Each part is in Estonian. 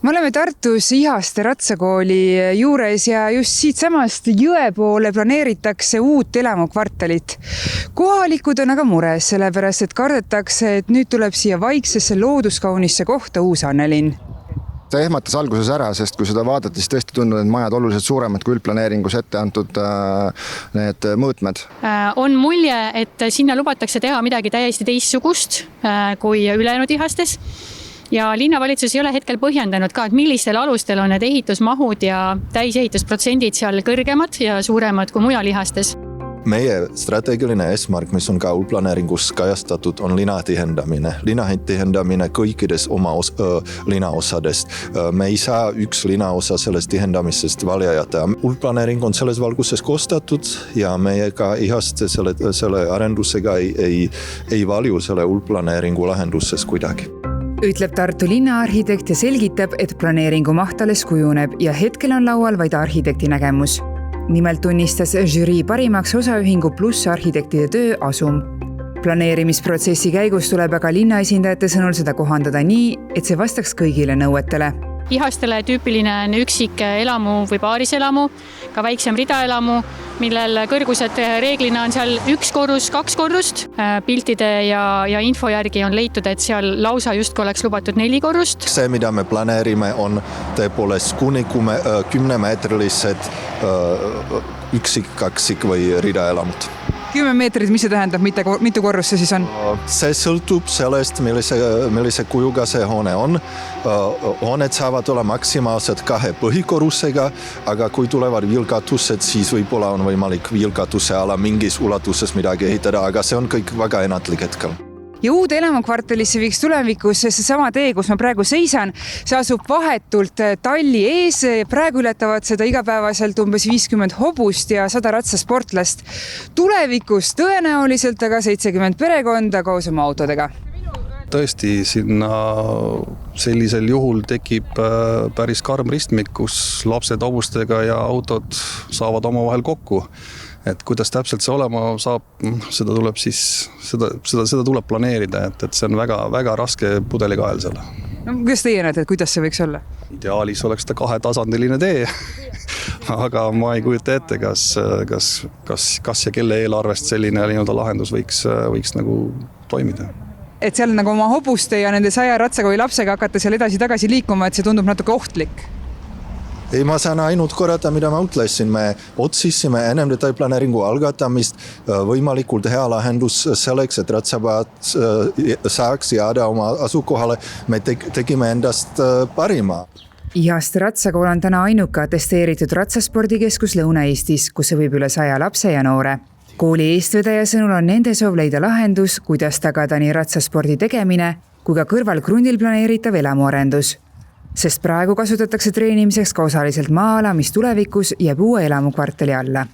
Me oleme Tartus Ihaste ratsakooli juures ja just siitsamast jõe poole planeeritakse uut elamukvartalit. Kohalikud on aga mures, sellepärast et kardetakse, et nüüd tuleb siia vaiksesse looduskaunisse kohta uus Annelinn. Ta ehmatas alguses ära, sest kui seda vaadati, siis tõesti tundnud, et majad oluliselt suuremad kui üldplaneeringus ette antud need mõõtmed. On mulje, et sinna lubatakse teha midagi täiesti teistsugust kui ülejäänud Ihastes. Ja linnavalitsus ei ole hetkel põhjendanud ka, et millistel alustel on need ehitusmahud ja täisehitusprotsendid seal kõrgemad ja suuremad kui mujal Ihastes. Meie strateegiline eesmärk, mis on ka üldplaneeringus kajastatud, on linnatihendamine. Linnatihendamine kõikides oma linnaosadest. Me ei saa üks linnaosa sellest tihendamisest välja jätta. Üldplaneering on selles valguses koostatud ja meie ka Ihaste selle arendusega ei valju selle üldplaneeringu lahenduses kuidagi. Ütleb Tartu linnaarhitekt ja selgitab, et planeeringu maht alles kujuneb ja hetkel on laual vaid arhitekti nägemus. Nimelt tunnistas žürii parimaks osaühingu Pluss arhitektide töö Asum. Planeerimisprotsessi käigus tuleb aga linnaesindajate sõnul seda kohandada nii, et see vastaks kõigile nõuetele. Ihastele tüüpiline on üksik elamu või paariselamu, ka väiksem ridaelamu, millel kõrgused reeglina on seal 1 korrus, 2 korrust. Piltide ja info järgi on leitud, et seal lausa just oleks lubatud 4 korrust. See, mida me planeerime, on tõepoolest kuni 10-meetrilised üksik või ridaelamud. 10 meetrit, mis see tähendab, mitu korrust see siis on? See sõltub sellest, millise kujuga see hoone on. Hooned saavad olla maksimaalselt 2 põhikorrusega, aga kui tulevad vilkatused, siis võib-olla on võimalik vilkatuse ala mingis ulatuses midagi ehitada, aga see on kõik väga ennatlik hetkel. Ja uude elamukvartalisse viiks tulevikus see sama tee, kus ma praegu seisan. See asub vahetult talli ees. Praegu ületavad seda igapäevaselt umbes 50 hobust ja 100 ratsasportlast. Tulevikus tõenäoliselt aga 70 perekonda koos oma autodega. Tõesti, sinna sellisel juhul tekib päris karm ristmik, kus lapsed hobustega ja autod saavad omavahel kokku. Et kuidas täpselt see olema saab, seda tuleb planeerida, et see on väga, väga raske pudelikael seal. No, kuidas teie näete, et kuidas see võiks olla? Ideaalis oleks ta 2-tasandiline tee, aga ma ei kujuta ette, kas ja kelle eelarvest selline lahendus võiks nagu toimida. Et seal nagu oma hobuste ja nende 100 ratsakooli lapsega hakata seal edasi-tagasi liikuma, et see tundub natuke ohtlik. Ei, ma saan ainult korrata, mida ma ütlesin. Me otsisime ennem detailplaneeringu algatamist võimalikult hea lahendus selleks, et ratsapäevad saaks jääda oma asukohale. Me tegime endast parima. Ihaste ratsakool on täna ainuke atesteeritud ratsaspordikeskus Lõuna-Eestis, kus võib üle 100 lapse ja noore. Kooli eestvedaja sõnul on nende soov leida lahendus, kuidas tagada nii ratsaspordi tegemine kui ka kõrval krundil planeeritav elamuarendus. Sest praegu kasutatakse treenimiseks ka osaliselt maa-ala, mis tulevikus jääb uue elamukvartali alla.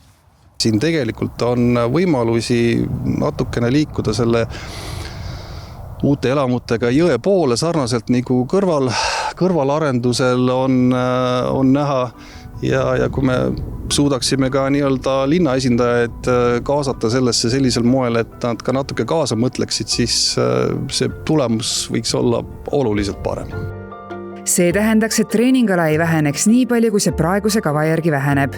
Siin tegelikult on võimalusi natukene liikuda selle uute elamutega jõe poole sarnaselt nagu kõrvalarendusel on näha ja kui me suudaksime ka nii-öelda linnaesindajaid kaasata sellesse sellisel moel, et nad ka natuke kaasa mõtleksid, siis see tulemus võiks olla oluliselt parem. See tähendaks, et treeningala ei väheneks nii palju, kui see praeguse kava järgi väheneb.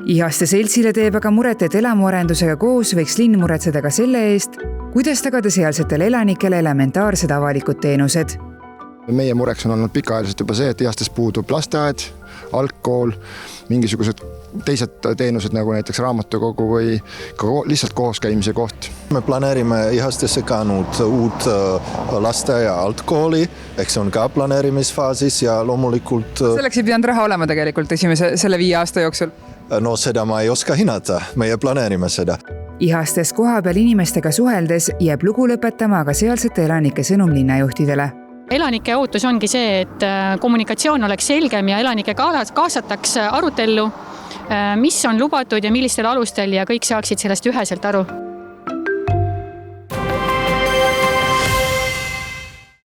Ihaste seltsile teeb aga muret, et elamuarendusega koos võiks linn muretseda ka selle eest, kuidas tagada sealsetele elanikele elementaarsed avalikud teenused. Meie mureks on olnud pikaajaliselt juba see, et Ihastes puudub lasteaed, algkool, mingisugused teised teenused nagu näiteks raamatukogu või ka lihtsalt kooskäimise koht. Me planeerime Ihastesse ka nüüd uut laste- ja altkooli, ehk see on ka planeerimisfaasis ja loomulikult... Selleks ei pidanud raha olema tegelikult selle 5 aasta jooksul? No seda ma ei oska hinnata, meie planeerime seda. Ihastes kohapeal inimestega suheldes jääb lugu lõpetama aga sealsete elanike sõnum linnajuhtidele. Elanike ootus ongi see, et kommunikatsioon oleks selgem ja elanike kaasataks arutellu, mis on lubatud ja millistel alustel ja kõik saaksid sellest üheselt aru.